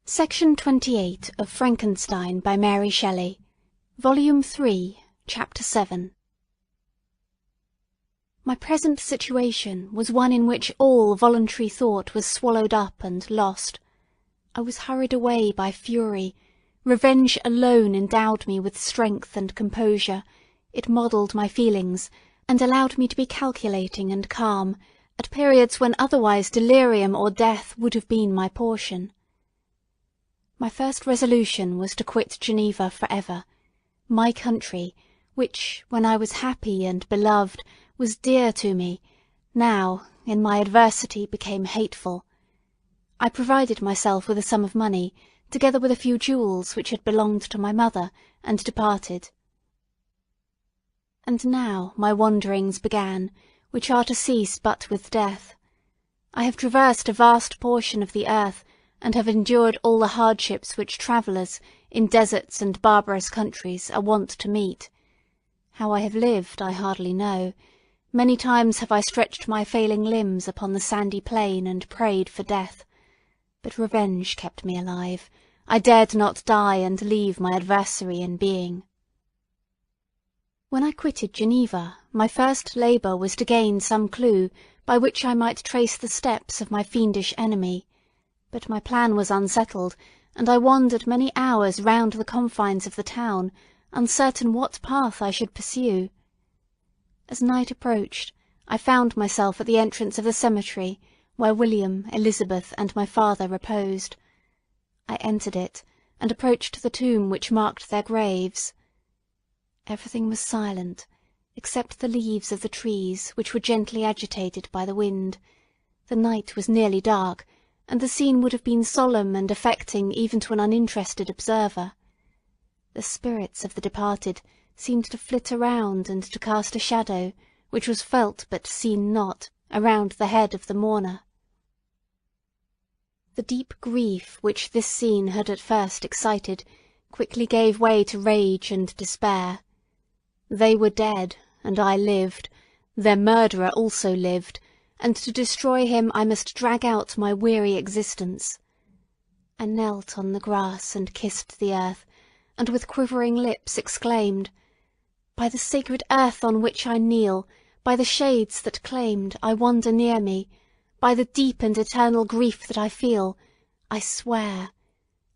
Section 28 of Frankenstein by Mary Shelley, Volume 3, Chapter 7. My present situation was one in which all voluntary thought was swallowed up and lost. I was hurried away by fury. Revenge alone endowed me with strength and composure. It modelled my feelings, and allowed me to be calculating and calm, at periods when otherwise delirium or death would have been my portion. My first resolution was to quit Geneva for ever, my country, which, when I was happy and beloved, was dear to me, now, in my adversity, became hateful. I provided myself with a sum of money, together with a few jewels which had belonged to my mother, and departed. And now my wanderings began, which are to cease but with death. I have traversed a vast portion of the earth, and have endured all the hardships which travellers, in deserts and barbarous countries, are wont to meet. How I have lived I hardly know. Many times have I stretched my failing limbs upon the sandy plain and prayed for death. But revenge kept me alive. I dared not die and leave my adversary in being. When I quitted Geneva, my first labour was to gain some clue by which I might trace the steps of my fiendish enemy. But my plan was unsettled, and I wandered many hours round the confines of the town, uncertain what path I should pursue. As night approached, I found myself at the entrance of the cemetery, where William, Elizabeth, and my father reposed. I entered it, and approached the tomb which marked their graves. Everything was silent, except the leaves of the trees, which were gently agitated by the wind. The night was nearly dark, and the scene would have been solemn and affecting even to an uninterested observer. The spirits of the departed seemed to flit around and to cast a shadow, which was felt but seen not, around the head of the mourner. The deep grief which this scene had at first excited quickly gave way to rage and despair. They were dead, and I lived. Their murderer also lived, and to destroy him I must drag out my weary existence. I knelt on the grass and kissed the earth, and with quivering lips exclaimed, "By the sacred earth on which I kneel, by the shades that claimed I wander near me, by the deep and eternal grief that I feel, I swear,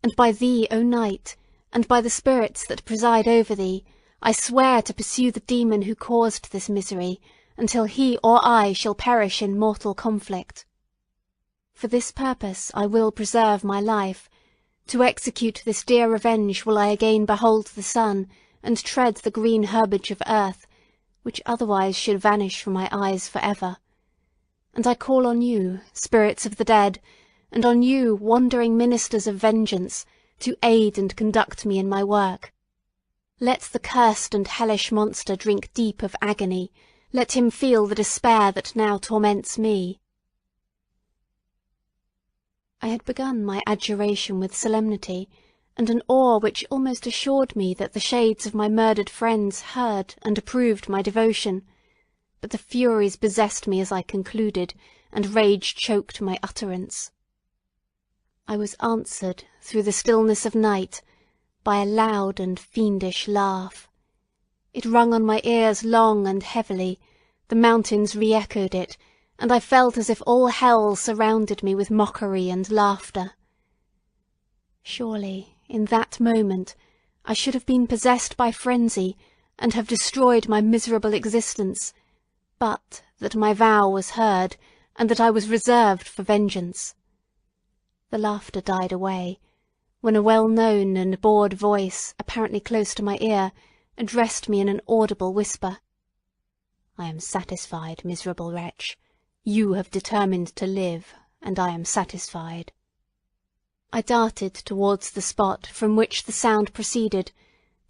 and by thee, O night, and by the spirits that preside over thee, I swear to pursue the demon who caused this misery, until he or I shall perish in mortal conflict. For this purpose I will preserve my life. To execute this dear revenge will I again behold the sun, and tread the green herbage of earth, which otherwise should vanish from my eyes for ever. And I call on you, spirits of the dead, and on you, wandering ministers of vengeance, to aid and conduct me in my work. Let the cursed and hellish monster drink deep of agony. Let him feel the despair that now torments me." I had begun my adjuration with solemnity, and an awe which almost assured me that the shades of my murdered friends heard and approved my devotion, but the furies possessed me as I concluded, and rage choked my utterance. I was answered, through the stillness of night, by a loud and fiendish laugh. It rung on my ears long and heavily, the mountains re-echoed it, and I felt as if all hell surrounded me with mockery and laughter. Surely, in that moment, I should have been possessed by frenzy, and have destroyed my miserable existence, but that my vow was heard, and that I was reserved for vengeance. The laughter died away, when a well-known and bored voice, apparently close to my ear, addressed me in an audible whisper. "I am satisfied, miserable wretch. You have determined to live, and I am satisfied." I darted towards the spot from which the sound proceeded,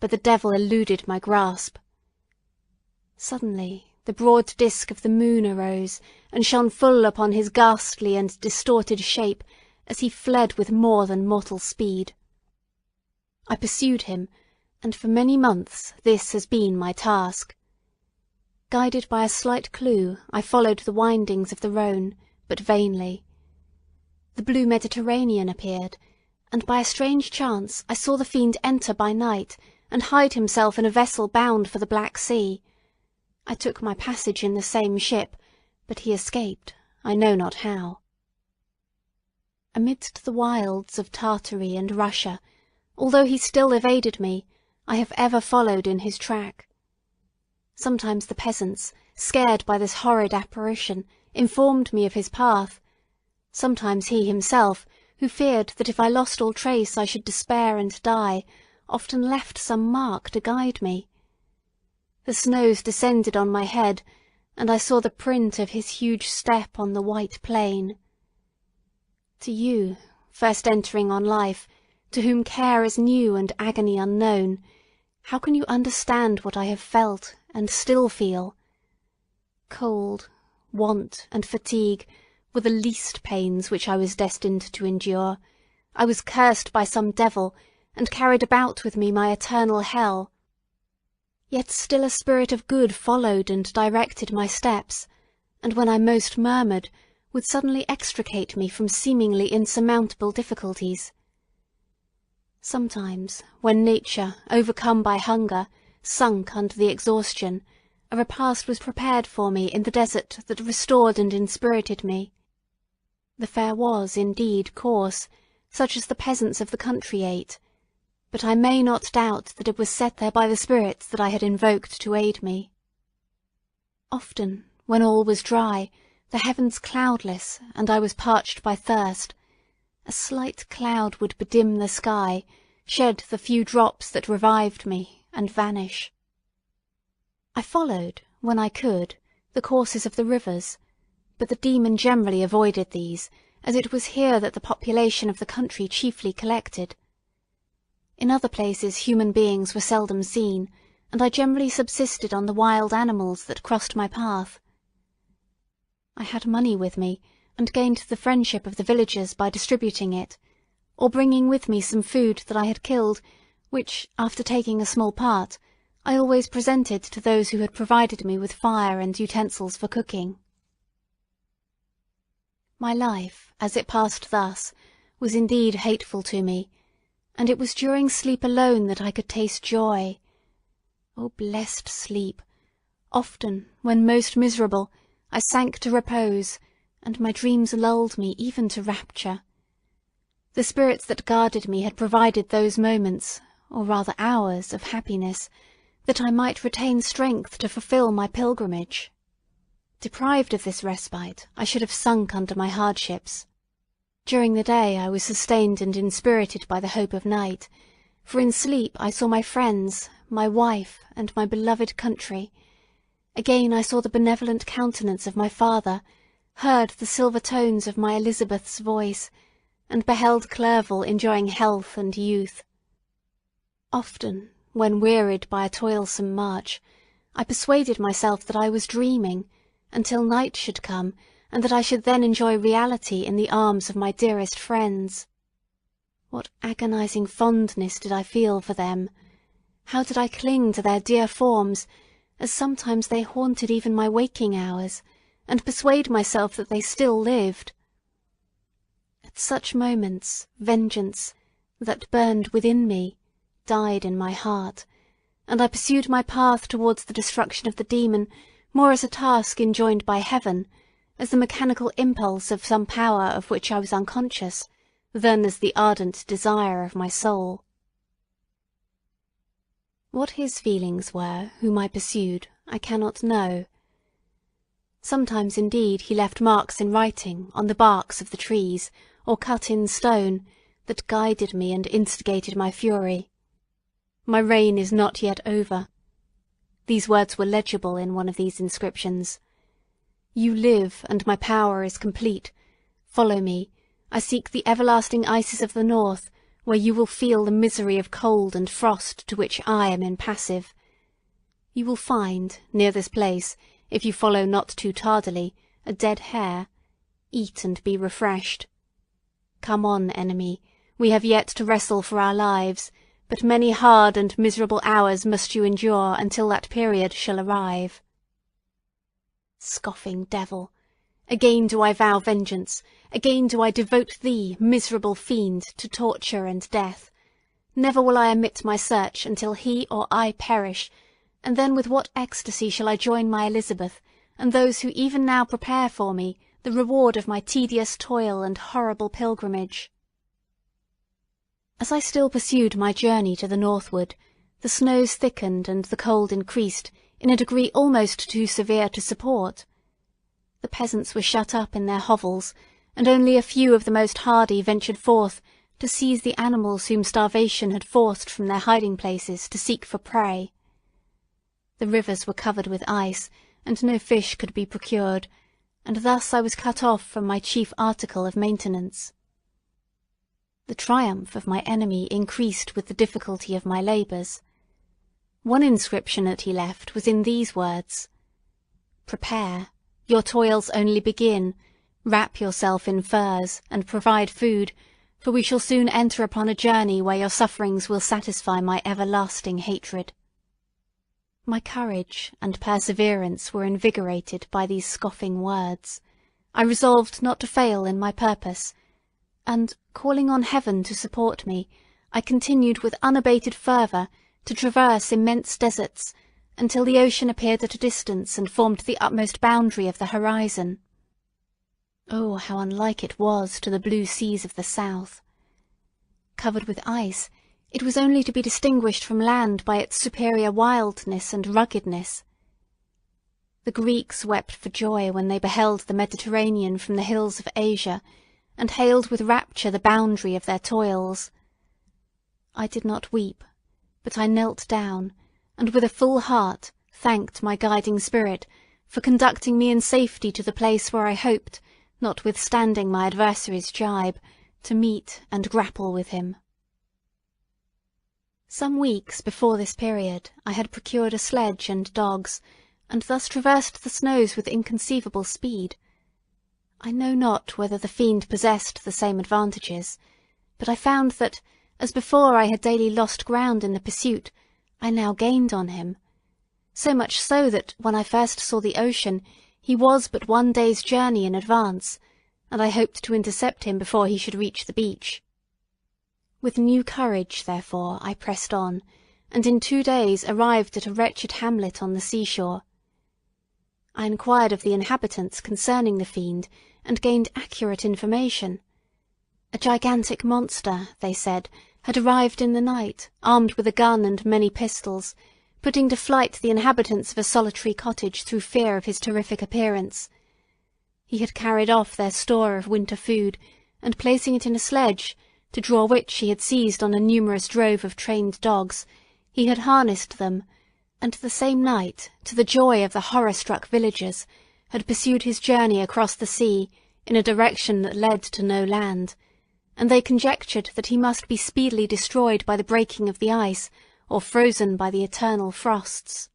but the devil eluded my grasp. Suddenly the broad disk of the moon arose, and shone full upon his ghastly and distorted shape as he fled with more than mortal speed. I pursued him, and for many months this has been my task. Guided by a slight clue, I followed the windings of the Rhone, but vainly. The blue Mediterranean appeared, and by a strange chance I saw the fiend enter by night and hide himself in a vessel bound for the Black Sea. I took my passage in the same ship, but he escaped, I know not how. Amidst the wilds of Tartary and Russia, although he still evaded me, I have ever followed in his track. Sometimes the peasants, scared by this horrid apparition, informed me of his path. Sometimes he himself, who feared that if I lost all trace I should despair and die, often left some mark to guide me. The snows descended on my head, and I saw the print of his huge step on the white plain. To you, first entering on life, to whom care is new and agony unknown, how can you understand what I have felt and still feel? Cold, want, and fatigue were the least pains which I was destined to endure. I was cursed by some devil, and carried about with me my eternal hell. Yet still a spirit of good followed and directed my steps, and when I most murmured, would suddenly extricate me from seemingly insurmountable difficulties. Sometimes, when nature, overcome by hunger, sunk under the exhaustion, a repast was prepared for me in the desert that restored and inspirited me. The fare was, indeed, coarse, such as the peasants of the country ate, but I may not doubt that it was set there by the spirits that I had invoked to aid me. Often, when all was dry, the heavens cloudless, and I was parched by thirst, a slight cloud would bedim the sky, shed the few drops that revived me, and vanish. I followed, when I could, the courses of the rivers, but the demon generally avoided these, as it was here that the population of the country chiefly collected. In other places human beings were seldom seen, and I generally subsisted on the wild animals that crossed my path. I had money with me, and gained the friendship of the villagers by distributing it, or bringing with me some food that I had killed, which, after taking a small part, I always presented to those who had provided me with fire and utensils for cooking. My life, as it passed thus, was indeed hateful to me, and it was during sleep alone that I could taste joy. O blessed sleep! Often, when most miserable, I sank to repose, and my dreams lulled me even to rapture. The spirits that guarded me had provided those moments, or rather hours, of happiness, that I might retain strength to fulfil my pilgrimage. Deprived of this respite, I should have sunk under my hardships. During the day I was sustained and inspirited by the hope of night, for in sleep I saw my friends, my wife, and my beloved country. Again I saw the benevolent countenance of my father, heard the silver tones of my Elizabeth's voice, and beheld Clerval enjoying health and youth. Often, when wearied by a toilsome march, I persuaded myself that I was dreaming, until night should come, and that I should then enjoy reality in the arms of my dearest friends. What agonizing fondness did I feel for them! How did I cling to their dear forms, as sometimes they haunted even my waking hours, and persuade myself that they still lived. At such moments, vengeance, that burned within me, died in my heart, and I pursued my path towards the destruction of the demon more as a task enjoined by heaven, as the mechanical impulse of some power of which I was unconscious, than as the ardent desire of my soul. What his feelings were, whom I pursued, I cannot know. Sometimes, indeed, he left marks in writing, on the barks of the trees, or cut in stone, that guided me and instigated my fury. My reign is not yet over. These words were legible in one of these inscriptions. You live, and my power is complete. Follow me. I seek the everlasting ices of the north, where you will feel the misery of cold and frost to which I am impassive. You will find, near this place, if you follow not too tardily, a dead hare. Eat and be refreshed. Come on, enemy. We have yet to wrestle for our lives, but many hard and miserable hours must you endure until that period shall arrive. Scoffing devil! Again do I vow vengeance, again do I devote thee, miserable fiend, to torture and death. Never will I omit my search until he or I perish, and then with what ecstasy shall I join my Elizabeth, and those who even now prepare for me the reward of my tedious toil and horrible pilgrimage." As I still pursued my journey to the northward, the snows thickened and the cold increased in a degree almost too severe to support. The peasants were shut up in their hovels, and only a few of the most hardy ventured forth to seize the animals whom starvation had forced from their hiding-places to seek for prey. The rivers were covered with ice, and no fish could be procured, and thus I was cut off from my chief article of maintenance. The triumph of my enemy increased with the difficulty of my labours. One inscription that he left was in these words: "Prepare, your toils only begin, wrap yourself in furs, and provide food, for we shall soon enter upon a journey where your sufferings will satisfy my everlasting hatred." My courage and perseverance were invigorated by these scoffing words. I resolved not to fail in my purpose, and, calling on heaven to support me, I continued with unabated fervour to traverse immense deserts, until the ocean appeared at a distance and formed the utmost boundary of the horizon. Oh, how unlike it was to the blue seas of the south! Covered with ice, it was only to be distinguished from land by its superior wildness and ruggedness. The Greeks wept for joy when they beheld the Mediterranean from the hills of Asia, and hailed with rapture the boundary of their toils. I did not weep, but I knelt down, and with a full heart thanked my guiding spirit for conducting me in safety to the place where I hoped, notwithstanding my adversary's gibe, to meet and grapple with him. Some weeks before this period I had procured a sledge and dogs, and thus traversed the snows with inconceivable speed. I know not whether the fiend possessed the same advantages, but I found that, as before I had daily lost ground in the pursuit, I now gained on him, so much so that when I first saw the ocean he was but 1 day's journey in advance, and I hoped to intercept him before he should reach the beach. With new courage, therefore, I pressed on, and in 2 days arrived at a wretched hamlet on the seashore. I inquired of the inhabitants concerning the fiend, and gained accurate information. A gigantic monster, they said, had arrived in the night, armed with a gun and many pistols, putting to flight the inhabitants of a solitary cottage through fear of his terrific appearance. He had carried off their store of winter food, and placing it in a sledge, to draw which he had seized on a numerous drove of trained dogs, he had harnessed them, and the same night, to the joy of the horror-struck villagers, had pursued his journey across the sea in a direction that led to no land, and they conjectured that he must be speedily destroyed by the breaking of the ice, or frozen by the eternal frosts.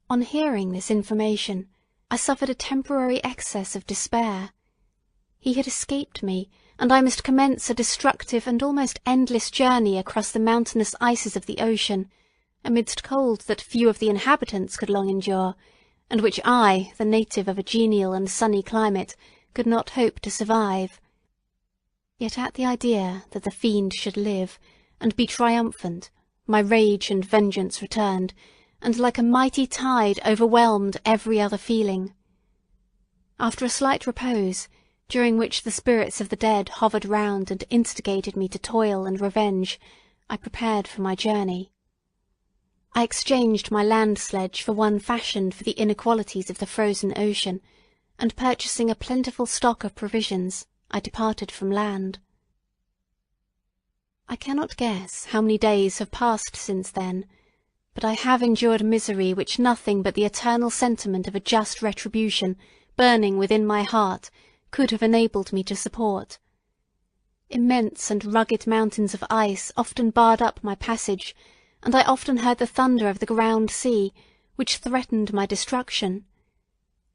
On hearing this information, I suffered a temporary excess of despair. He had escaped me, and I must commence a destructive and almost endless journey across the mountainous ices of the ocean, amidst cold that few of the inhabitants could long endure, and which I, the native of a genial and sunny climate, could not hope to survive. Yet at the idea that the fiend should live, and be triumphant, my rage and vengeance returned, and like a mighty tide overwhelmed every other feeling. After a slight repose, during which the spirits of the dead hovered round and instigated me to toil and revenge, I prepared for my journey. I exchanged my land sledge for one fashioned for the inequalities of the frozen ocean, and purchasing a plentiful stock of provisions, I departed from land. I cannot guess how many days have passed since then, but I have endured misery which nothing but the eternal sentiment of a just retribution burning within my heart could have enabled me to support. Immense and rugged mountains of ice often barred up my passage, and I often heard the thunder of the ground sea, which threatened my destruction.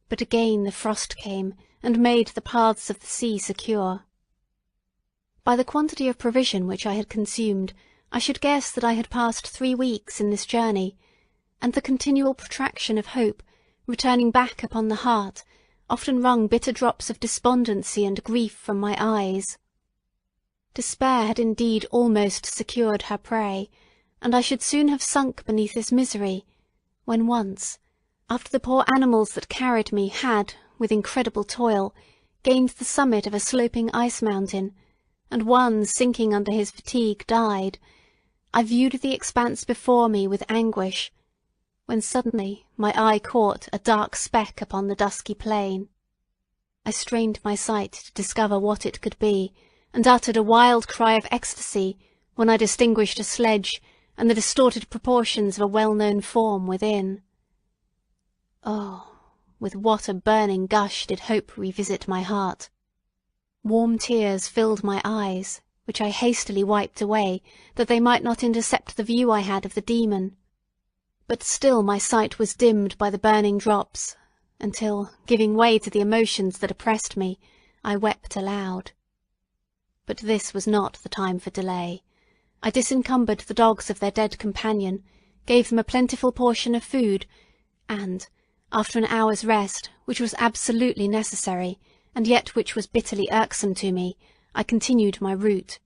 But again the frost came, and made the paths of the sea secure. By the quantity of provision which I had consumed, I should guess that I had passed 3 weeks in this journey, and the continual protraction of hope, returning back upon the heart, often wrung bitter drops of despondency and grief from my eyes. Despair had indeed almost secured her prey, and I should soon have sunk beneath this misery, when once, after the poor animals that carried me had, with incredible toil, gained the summit of a sloping ice mountain, and one, sinking under his fatigue, died, I viewed the expanse before me with anguish, when suddenly my eye caught a dark speck upon the dusky plain. I strained my sight to discover what it could be, and uttered a wild cry of ecstasy when I distinguished a sledge and the distorted proportions of a well-known form within. Oh, with what a burning gush did hope revisit my heart! Warm tears filled my eyes, which I hastily wiped away, that they might not intercept the view I had of the demon. But still my sight was dimmed by the burning drops, until, giving way to the emotions that oppressed me, I wept aloud. But this was not the time for delay. I disencumbered the dogs of their dead companion, gave them a plentiful portion of food, and, after an hour's rest, which was absolutely necessary, and yet which was bitterly irksome to me, I continued my route.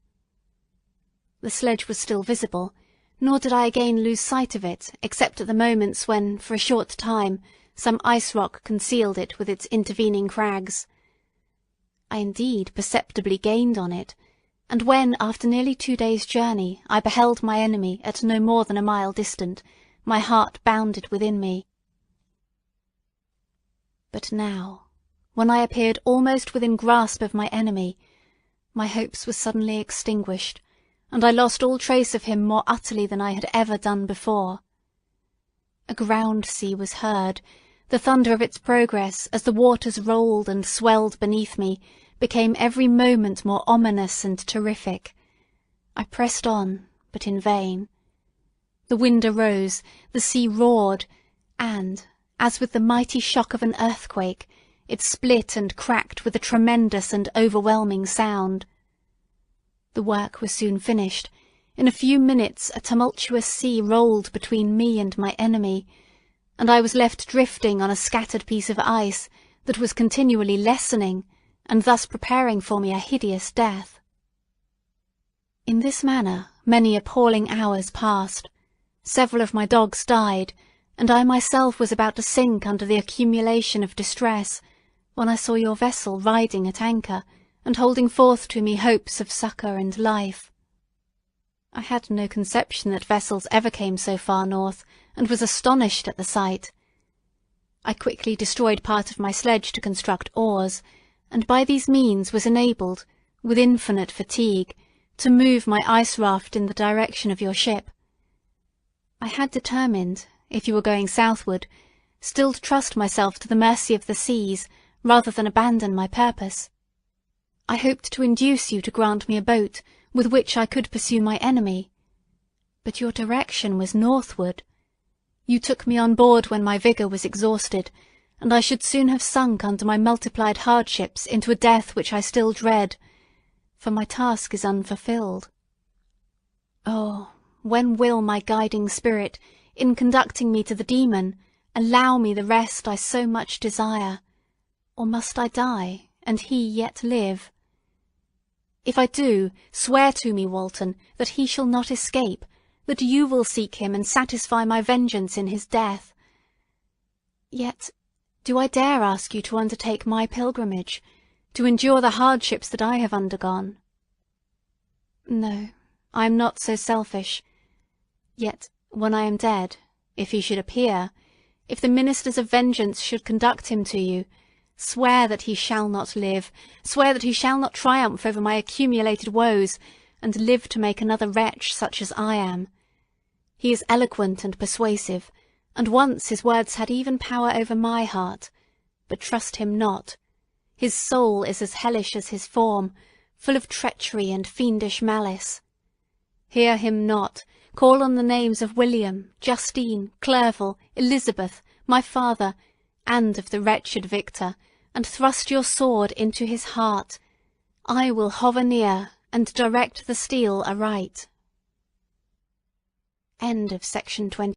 The sledge was still visible, nor did I again lose sight of it, except at the moments when, for a short time, some ice rock concealed it with its intervening crags. I indeed perceptibly gained on it, and when, after nearly 2 days' journey, I beheld my enemy at no more than a mile distant, my heart bounded within me. But now, when I appeared almost within grasp of my enemy, my hopes were suddenly extinguished, and I lost all trace of him more utterly than I had ever done before. A ground sea was heard. The thunder of its progress, as the waters rolled and swelled beneath me, became every moment more ominous and terrific. I pressed on, but in vain. The wind arose, the sea roared, and, as with the mighty shock of an earthquake, it split and cracked with a tremendous and overwhelming sound. The work was soon finished. In a few minutes a tumultuous sea rolled between me and my enemy, and I was left drifting on a scattered piece of ice that was continually lessening, and thus preparing for me a hideous death. In this manner many appalling hours passed. Several of my dogs died, and I myself was about to sink under the accumulation of distress, when I saw your vessel riding at anchor, and holding forth to me hopes of succour and life. I had no conception that vessels ever came so far north, and was astonished at the sight. I quickly destroyed part of my sledge to construct oars, and by these means was enabled, with infinite fatigue, to move my ice raft in the direction of your ship. I had determined, if you were going southward, still to trust myself to the mercy of the seas, rather than abandon my purpose. I hoped to induce you to grant me a boat with which I could pursue my enemy. But your direction was northward. You took me on board when my vigour was exhausted, and I should soon have sunk under my multiplied hardships into a death which I still dread, for my task is unfulfilled. Oh, when will my guiding spirit, in conducting me to the demon, allow me the rest I so much desire? Or must I die, and he yet live? If I do, swear to me, Walton, that he shall not escape, that you will seek him and satisfy my vengeance in his death. Yet, do I dare ask you to undertake my pilgrimage, to endure the hardships that I have undergone? No, I am not so selfish. Yet, when I am dead, if he should appear, if the ministers of vengeance should conduct him to you, swear that he shall not live, swear that he shall not triumph over my accumulated woes, and live to make another wretch such as I am. He is eloquent and persuasive, and once his words had even power over my heart, but trust him not. His soul is as hellish as his form, full of treachery and fiendish malice. Hear him not. Call on the names of William, Justine, Clerval, Elizabeth, my father, and of the wretched Victor, and thrust your sword into his heart. I will hover near, and direct the steel aright. End of section 20.